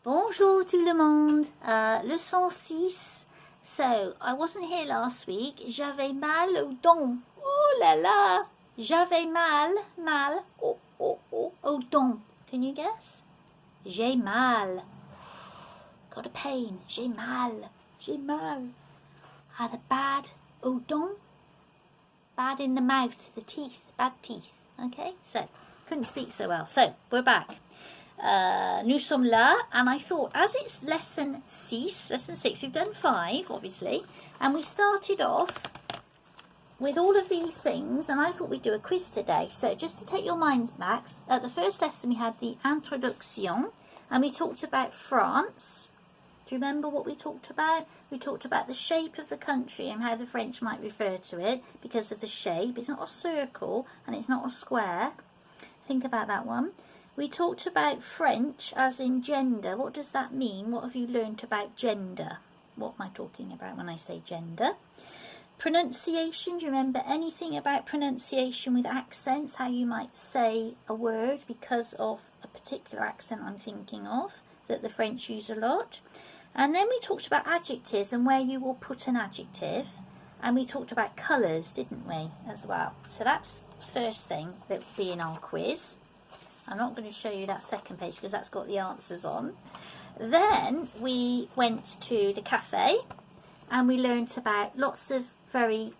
Bonjour tout le monde. Leçon 6. So, I wasn't here last week. J'avais mal au don. Oh la la. J'avais mal, au don. Can you guess? J'ai mal. Got a pain. J'ai mal. Had a bad au don. Bad in the mouth, the teeth, bad teeth. Okay, so, couldn't speak so well. So, we're back. Nous sommes là, and I thought, as it's lesson 6, we've done 5, obviously, and we started off with all of these things, and I thought we'd do a quiz today. So just to take your minds back, at the first lesson we had the introduction, and we talked about France. Do you remember what we talked about? We talked about the shape of the country and how the French might refer to it because of the shape. It's not a circle, and it's not a square. Think about that one. We talked about French as in gender. What does that mean? What have you learnt about gender? What am I talking about when I say gender? Pronunciation. Do you remember anything about pronunciation with accents? How you might say a word because of a particular accent I'm thinking of that the French use a lot. And then we talked about adjectives and where you will put an adjective. And we talked about colours, didn't we, as well? So that's the first thing that will be in our quiz. I'm not going to show you that second page because that's got the answers on. Then we went to the cafe and we learnt about lots of very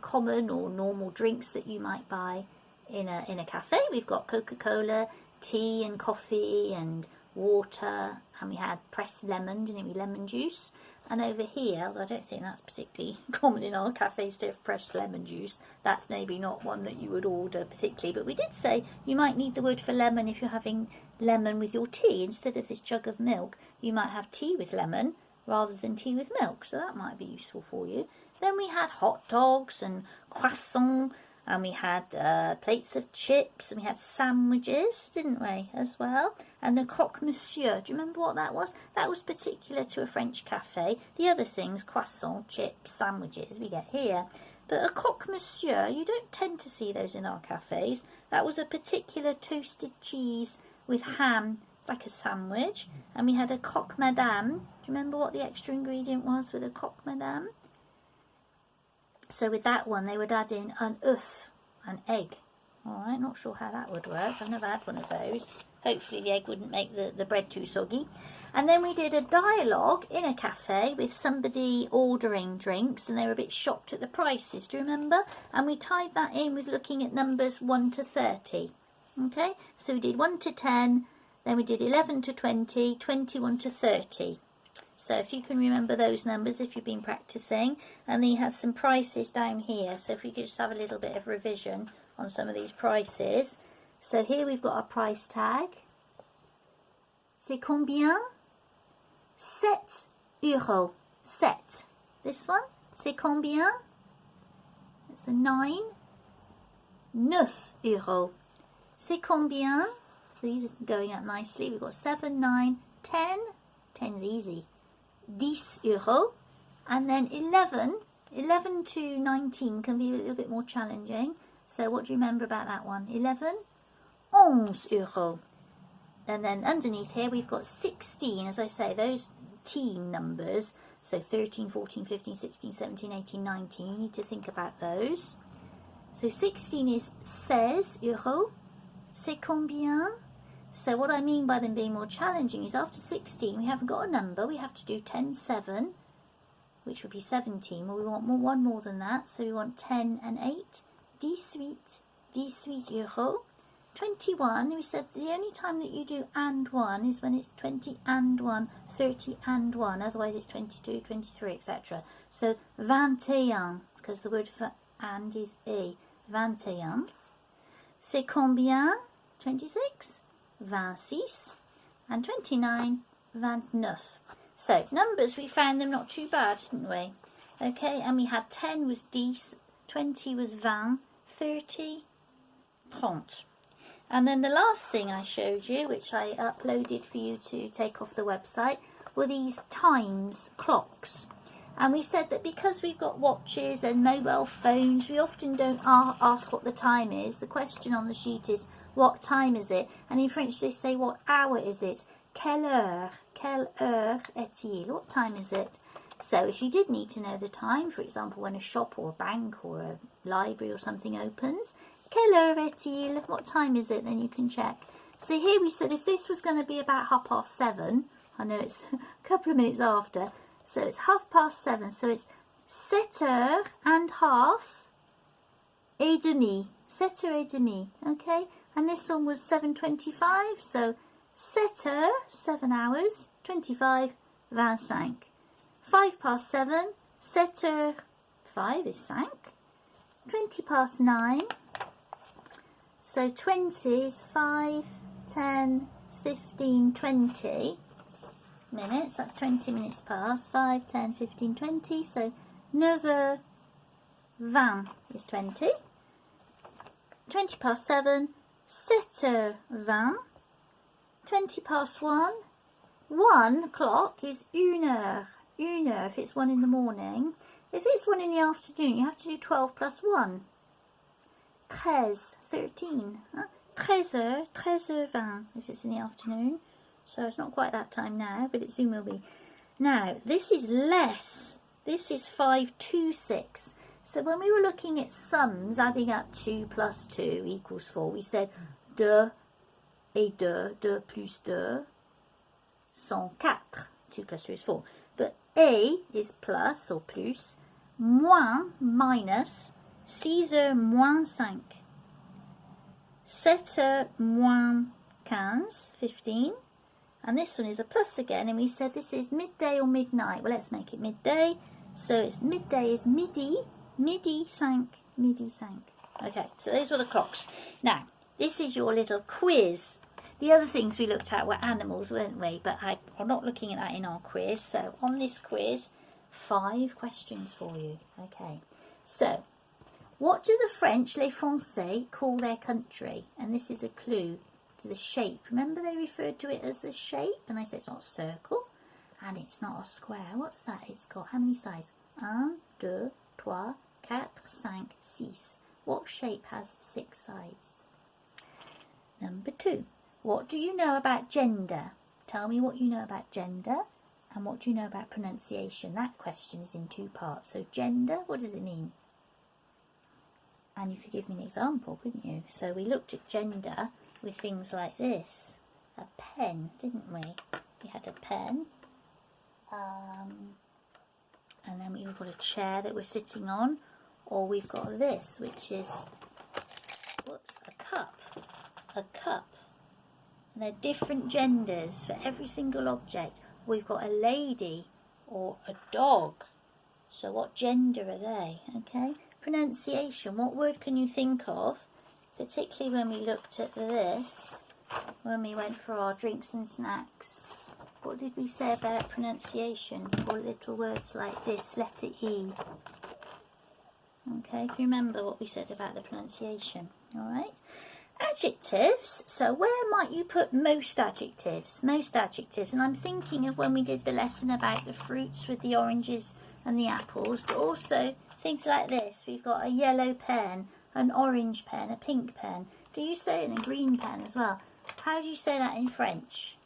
common or normal drinks that you might buy in a cafe. We've got Coca-Cola, tea and coffee and water, and we had pressed lemon, didn't we, lemon juice. And over here, I don't think that's particularly common in our cafes to have fresh lemon juice. That's maybe not one that you would order particularly. But we did say you might need the word for lemon if you're having lemon with your tea. Instead of this jug of milk, you might have tea with lemon rather than tea with milk. So that might be useful for you. Then we had hot dogs and croissants. And we had plates of chips, and we had sandwiches, didn't we, as well? And the Croque-Monsieur, do you remember what that was? That was particular to a French cafe. The other things, croissant, chips, sandwiches, we get here. But a Croque-Monsieur, you don't tend to see those in our cafes. That was a particular toasted cheese with ham. It's like a sandwich. And we had a croque-madame. Do you remember what the extra ingredient was with a croque-madame? So with that one, they would add in an œuf, an egg. All right, not sure how that would work. I've never had one of those. Hopefully the egg wouldn't make the bread too soggy. And then we did a dialogue in a cafe with somebody ordering drinks, and they were a bit shocked at the prices. Do you remember? And we tied that in with looking at numbers 1 to 30. Okay, so we did 1 to 10, then we did 11 to 20, 21 to 30. So if you can remember those numbers, if you've been practicing, and then you have some prices down here. So if we could just have a little bit of revision on some of these prices. So here we've got our price tag. C'est combien? 7 euros. 7. This one, c'est combien? It's a 9. 9 euros. C'est combien? So these are going up nicely. We've got 7, 9, 10. 10's easy. 10 euros, and then 11 to 19 can be a little bit more challenging. So what do you remember about that one? 11, 11 euros. And then underneath here we've got 16, as I say, those teen numbers. So 13, 14, 15, 16, 17, 18, 19. You need to think about those. So 16 is 16 euros. C'est combien? So what I mean by them being more challenging is after 16 we haven't got a number, we have to do 10, 7, which would be 17. Well, we want one more than that, so we want 10 and 8. 18 euros. 21, we said the only time that you do and 1 is when it's 20 and 1, 30 and 1, otherwise it's 22, 23, etc. So 21, because the word for and is a. 21. C'est combien? 26. 26 and 29, 29. So numbers, we found them not too bad, didn't we? Okay, and we had 10 was 10, 20 was 20, 30, 30. And then the last thing I showed you, which I uploaded for you to take off the website, were these times clocks. And we said that because we've got watches and mobile phones, we often don't ask what the time is. The question on the sheet is, what time is it? And in French they say, what hour is it? Quelle heure est-il? What time is it? So if you did need to know the time, for example, when a shop or a bank or a library or something opens, quelle heure est-il? What time is it? Then you can check. So here we said if this was going to be about 7:30, I know it's a couple of minutes after, so it's 7:30, so it's 7:30 et demi, 7:30 et demi, okay? And this one was 7:25, so 7 heures, 7 hours, 25, 25. 7:05, 7 heures, 5 is 5, 9, so 20 is 5, 10, 15, 20 minutes, that's 20 minutes past, 5, 10, 15, 20, so 9 heures 20 is 20, 7, 7:20, 1, 1 o'clock is 1 heure, if it's 1 in the morning. If it's 1 in the afternoon, you have to do 12 plus 1. 13. 13 heures 20 if it's in the afternoon. So it's not quite that time now, but it soon will be. Now, this is less. This is 526. So when we were looking at sums, adding up 2 plus 2 equals 4, we said 2 et 2, 2 plus 2, sont 4. 2 plus 2 is 4. But A is plus or plus, moins, minus, 6 heures moins 5, 7 heures moins 15, and this one is a plus again, and we said this is midday or midnight. Well, let's make it midday. So it's midday is midi, midi 5, midi 5. Okay, so those were the clocks. Now, this is your little quiz. The other things we looked at were animals, weren't we? But I'm not looking at that in our quiz. So on this quiz, 5 questions for you. Okay, so what do the French, les Français, call their country? And this is a clue to the shape. Remember they referred to it as a shape? And I said it's not a circle and it's not a square. What's that? It's got how many sides? 1, 2, 3, 4, 5, 6. What shape has 6 sides? Number 2. What do you know about gender? Tell me what you know about gender and what do you know about pronunciation. That question is in 2 parts. So gender, what does it mean? And you could give me an example, couldn't you? So we looked at gender with things like this. A pen, didn't we? We had a pen. And then we've got a chair that we're sitting on. Or we've got this, which is, whoops, a cup. A cup. And they're different genders for every single object. We've got a lady or a dog. So what gender are they? Okay. Pronunciation. What word can you think of? Particularly when we looked at this, when we went for our drinks and snacks. What did we say about pronunciation? Or little words like this, letter E. Okay, can you remember what we said about the pronunciation? All right. Adjectives. So where might you put most adjectives? Most adjectives. And I'm thinking of when we did the lesson about the fruits with the oranges and the apples, but also things like this. We've got a yellow pen, an orange pen, a pink pen. Do you say it in a green pen as well? How do you say that in French?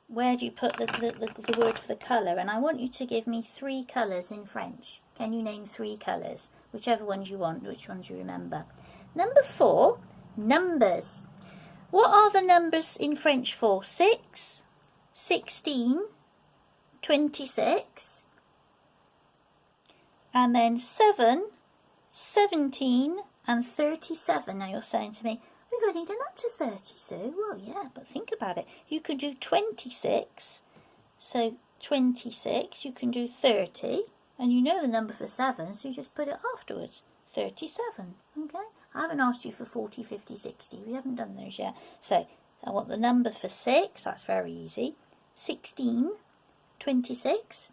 Where do you put the word for the colour? And I want you to give me 3 colours in French. Can you name 3 colours? Whichever ones you want, which ones you remember. Number 4, numbers. What are the numbers in French for? 6, 16, 26, and then 7, 17, and 37. Now you're saying to me, we've only done up to 30, Sue. Well, yeah, but think about it. You can do 26, so 26, you can do 30, and you know the number for 7, so you just put it afterwards, 37, okay? I haven't asked you for 40, 50, 60. We haven't done those yet. So I want the number for 6. That's very easy. 16, 26.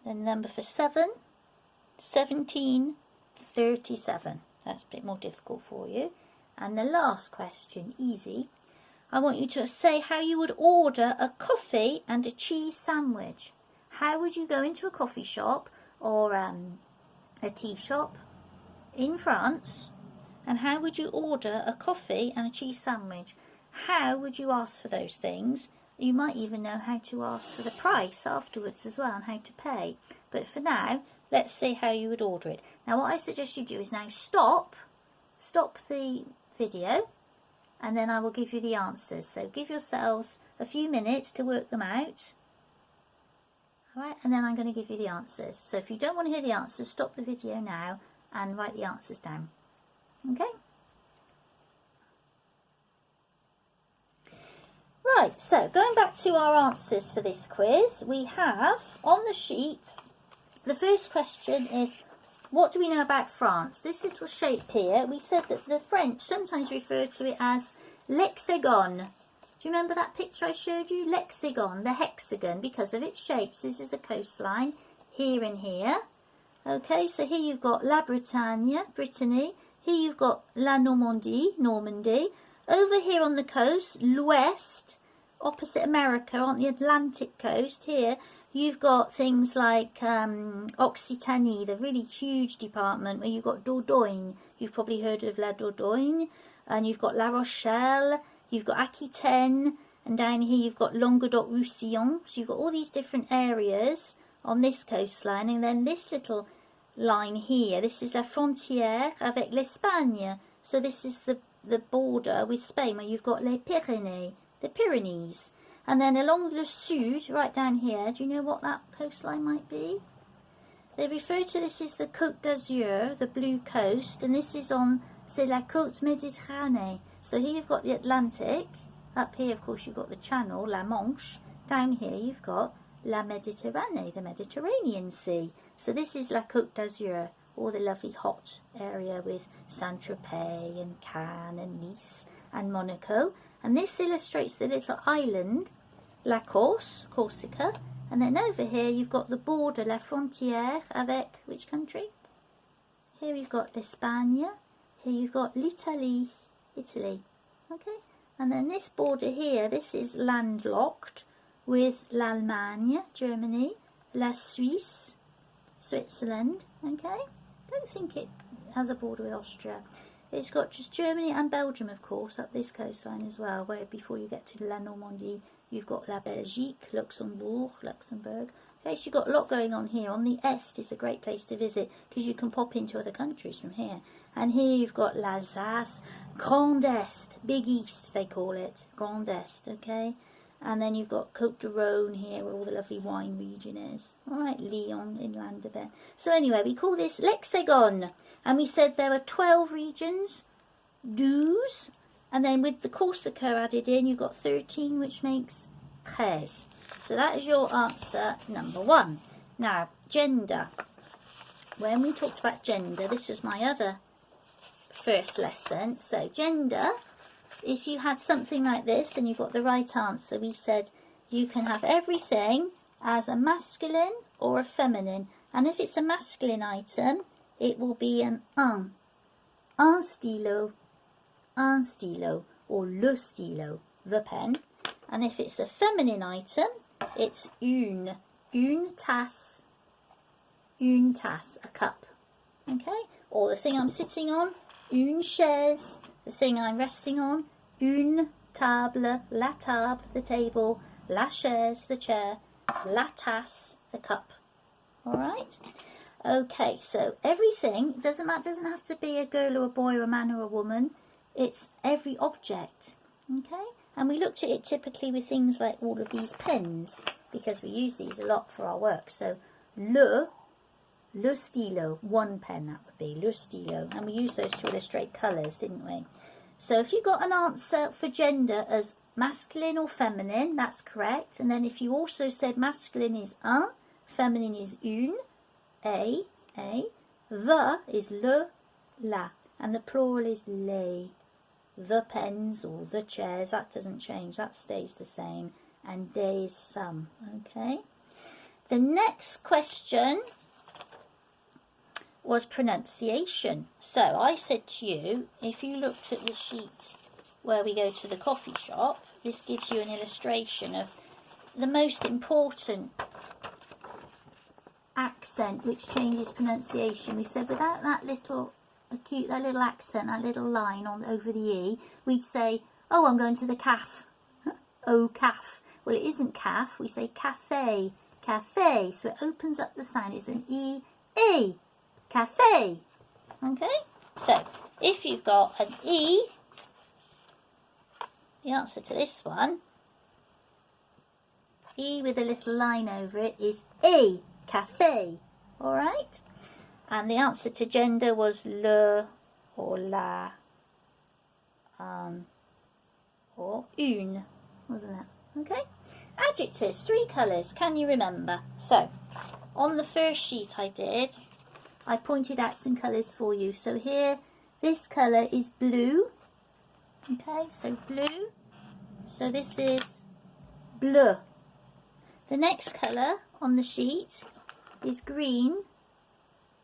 Then the number for 7, 17, 37. That's a bit more difficult for you. And the last question, easy. I want you to say how you would order a coffee and a cheese sandwich. How would you go into a coffee shop or a tea shop in France? And how would you order a coffee and a cheese sandwich? how would you ask for those things. You might even know how to ask for the price afterwards as well and how to pay. But for now, let's see how you would order it. Now what I suggest you do is now stop the video, and then I will give you the answers. So give yourselves a few minutes to work them out. Alright, and then I'm going to give you the answers. So if you don't want to hear the answers, stop the video now and write the answers down. Okay? Right, so going back to our answers for this quiz, we have on the sheet, the first question is, what do we know about France? This little shape here, we said that the French sometimes refer to it as l'hexagone. Do you remember that picture I showed you? L'hexagone, the hexagon, because of its shapes. This is the coastline, here and here. Okay, so here you've got La Bretagne, Brittany. Here you've got La Normandie, Normandy. Over here on the coast, l'Ouest, opposite America, on the Atlantic coast, here, you've got things like Occitanie, the really huge department where you've got Dordogne. You've probably heard of La Dordogne. And you've got La Rochelle, you've got Aquitaine, and down here you've got Languedoc-Roussillon. So you've got all these different areas on this coastline. And then this little line here, this is La Frontière avec l'Espagne. So this is the border with Spain, where you've got Les Pyrénées, the Pyrenees. And then along the Sud, right down here, do you know what that coastline might be? They refer to this as the Côte d'Azur, the blue coast, and this is on, c'est la Côte Méditerranée. So here you've got the Atlantic, up here of course you've got the Channel, La Manche, down here you've got La Méditerranée, the Mediterranean Sea. So this is la Côte d'Azur, all the lovely hot area with Saint-Tropez and Cannes and Nice and Monaco. And this illustrates the little island, La Corse, Corsica. And then over here you've got the border, La Frontière avec which country? Here you've got l'Espagne. Here you've got l'Italie, Italy. Okay. And then this border here, this is landlocked with l'Allemagne, Germany, La Suisse, Switzerland. Okay. Don't think it has a border with Austria. It's got just Germany and Belgium, of course, up this coastline as well, where before you get to La Normandie, you've got La Belgique, Luxembourg. Okay, so you've got a lot going on here. On the Est is a great place to visit because you can pop into other countries from here. And here you've got l'Alsace, Grand Est, Big East they call it, Grand Est, okay? And then you've got Côte de Rhône here, where all the lovely wine region is. All right, Lyon, inland a bit. So anyway, we call this l'Hexagone. And we said there are 12 regions, 12, and then with the Corsica added in, you've got 13, which makes 13. So that is your answer number 1. Now, gender. When we talked about gender, this was my other first lesson. So gender, if you had something like this, then you got the right answer. We said you can have everything as a masculine or a feminine. And if it's a masculine item, it will be an un stylo, or le stylo, the pen. And if it's a feminine item, it's une tasse, a cup. Okay? Or the thing I'm sitting on, une chaise, the thing I'm resting on, une table, la table, the table, la chaise, the chair, la tasse, the cup. All right? Okay, so everything, doesn't have to be a girl or a boy or a man or a woman. It's every object, okay? And we looked at it typically with things like all of these pens, because we use these a lot for our work. So, le stylo, one pen that would be, le stylo. And we used those to illustrate colours, didn't we? So if you got an answer for gender as masculine or feminine, that's correct. And then if you also said masculine is un, feminine is une, a, the is le, la, and the plural is les. The pens or the chairs, that doesn't change, that stays the same, and des is some, okay? The next question was pronunciation. So I said to you, if you looked at the sheet where we go to the coffee shop, this gives you an illustration of the most important accent which changes pronunciation. We said without that little accent, that little line on over the E, we'd say, Oh, I'm going to the caf. Oh, caf. Well, it isn't caf. We say cafe. Cafe. So it opens up the sound. It's an E-A. Cafe. Okay? So, if you've got an E, the answer to this one, E with a little line over it, is A. Cafe. Alright? And the answer to gender was le or la or une, wasn't it? Okay? Adjectives, 3 colours. Can you remember? So, on the first sheet I pointed out some colours for you. So here, this colour is blue. Okay, so blue. So this is bleu. The next colour on the sheet is green,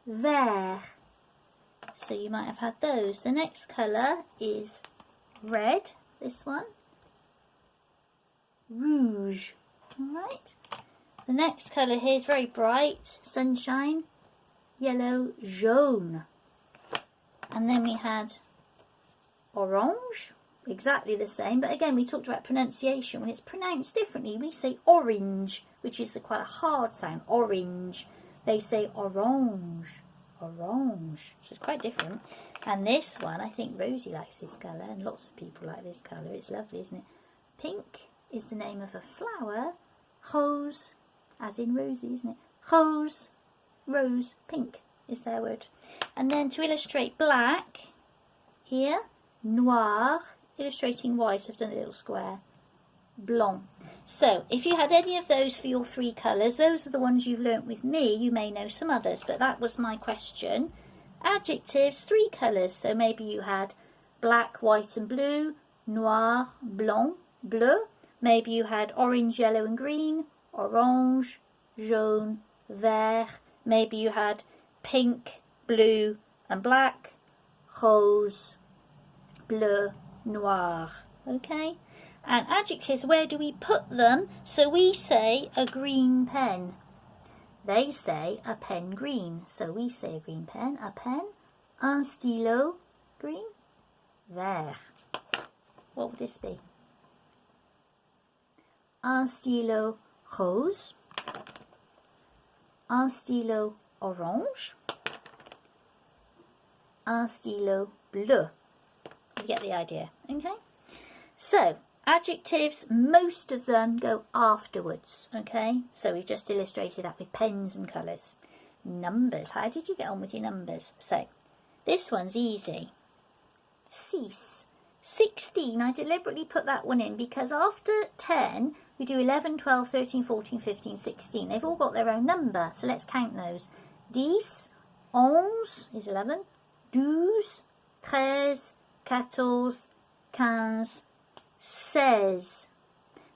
vert. So you might have had those. The next colour is red, this one, rouge. Alright. The next colour here is very bright, sunshine, yellow, jaune. And then we had orange, exactly the same, but again we talked about pronunciation. When it's pronounced differently, we say orange, which is quite a hard sound, orange. They say orange, orange, which is quite different. And this one, I think Rosie likes this colour, and lots of people like this colour. It's lovely, isn't it? Pink is the name of a flower. Rose, as in Rosie, isn't it? Rose, rose, pink is their word. And then to illustrate black, here, noir, illustrating white, I've done a little square, blanc. So, if you had any of those for your 3 colours, those are the ones you've learnt with me. You may know some others, but that was my question. Adjectives, 3 colours. So maybe you had black, white and blue, noir, blanc, bleu. Maybe you had orange, yellow and green, orange, jaune, vert. Maybe you had pink, blue and black, rose, bleu, noir. Okay? And adjectives, where do we put them? So we say a green pen. They say a pen green. So we say a green pen, a pen, un stylo, green, vert. What would this be? Un stylo rose, un stylo orange, un stylo bleu. You get the idea, okay? So, adjectives, most of them go afterwards, okay? So we've just illustrated that with pens and colours. Numbers, how did you get on with your numbers? So, this one's easy. 6. 16, I deliberately put that one in because after 10, we do 11, 12, 13, 14, 15, 16. They've all got their own number, so let's count those. 10, 11 is 11, 12, 13, 14, 15, 16.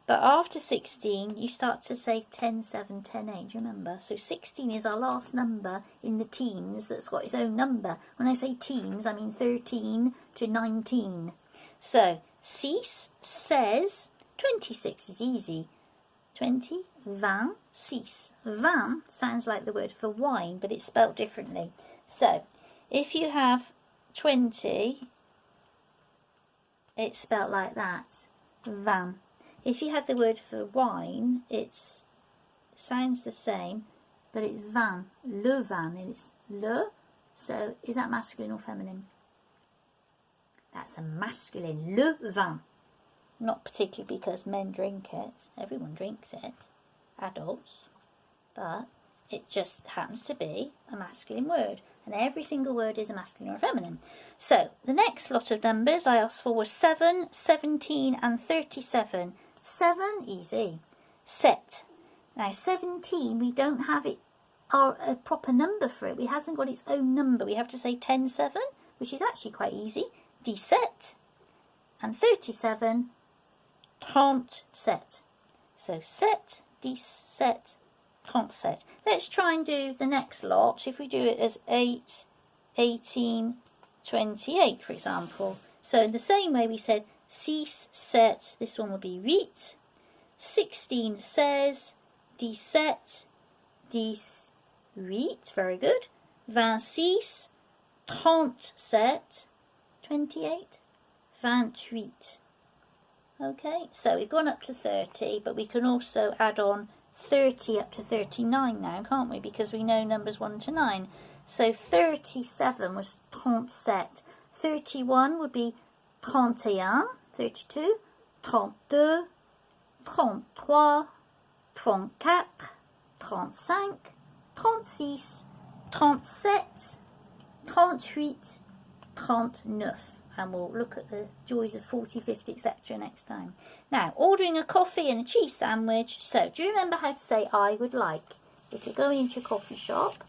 But after 16, you start to say 10, 7, 10, 8, do you remember? So 16 is our last number in the teens that's got its own number. When I say teens, I mean 13 to 19. So 6, 16, 26 is easy. 20, 20, 6. 20 sounds like the word for wine, but it's spelt differently. So if you have 20, it's spelt like that, 20. If you have the word for wine, it sounds the same, but it's vin, le vin, and it's le. So is that masculine or feminine? That's a masculine, le vin. Not particularly because men drink it. Everyone drinks it, adults, but it just happens to be a masculine word, and every single word is a masculine or feminine. So the next lot of numbers I asked for were 7, 17 and 37. 7, easy. 7. Now 17, we don't have it a proper number for it. It hasn't got its own number. We have to say 10, 7, which is actually quite easy. 17 and 37, 37. So 7, 17, 37. Let's try and do the next lot. If we do it as 8, 18, 28, for example. So in the same way we said 6, 7, this one will be 8, 16, 16, 17, 18, very good, 26, 37, 28, 28. Okay, so we've gone up to 30, but we can also add on 30 up to 39 now, can't we? Because we know numbers 1 to 9. So 37 was 37. 31 would be 31, 32, 32, 33, 34, 35, 36, 37, 38, 39. And we'll look at the joys of 40, 50, etc. next time. Now, ordering a coffee and a cheese sandwich. So, do you remember how to say I would like? If you're going into a coffee shop,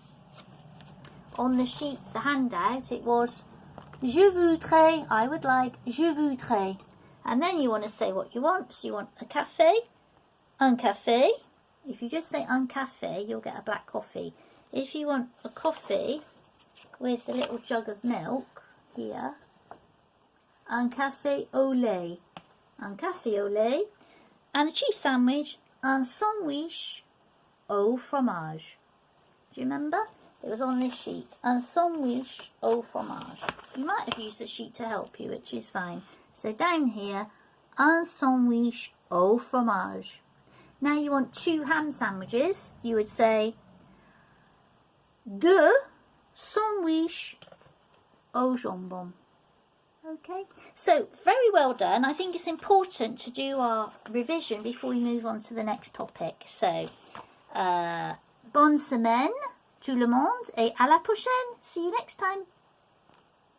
on the sheet, the handout, it was je voudrais, I would like, je voudrais. And then you want to say what you want. So you want a café, un café. If you just un café, you'll get a black coffee. If you want a coffee with a little jug of milk here, un café au lait. Un café au lait. And a cheese sandwich, un sandwich au fromage. Do you remember? It was on this sheet. Un sandwich au fromage. You might have used the sheet to help you, which is fine. So down here, un sandwich au fromage. Now you want 2 ham sandwiches. You would say deux sandwiches au jambon. Okay, so very well done. I think it's important to do our revision before we move on to the next topic. So, bonne semaine, tout le monde, et à la prochaine. See you next time.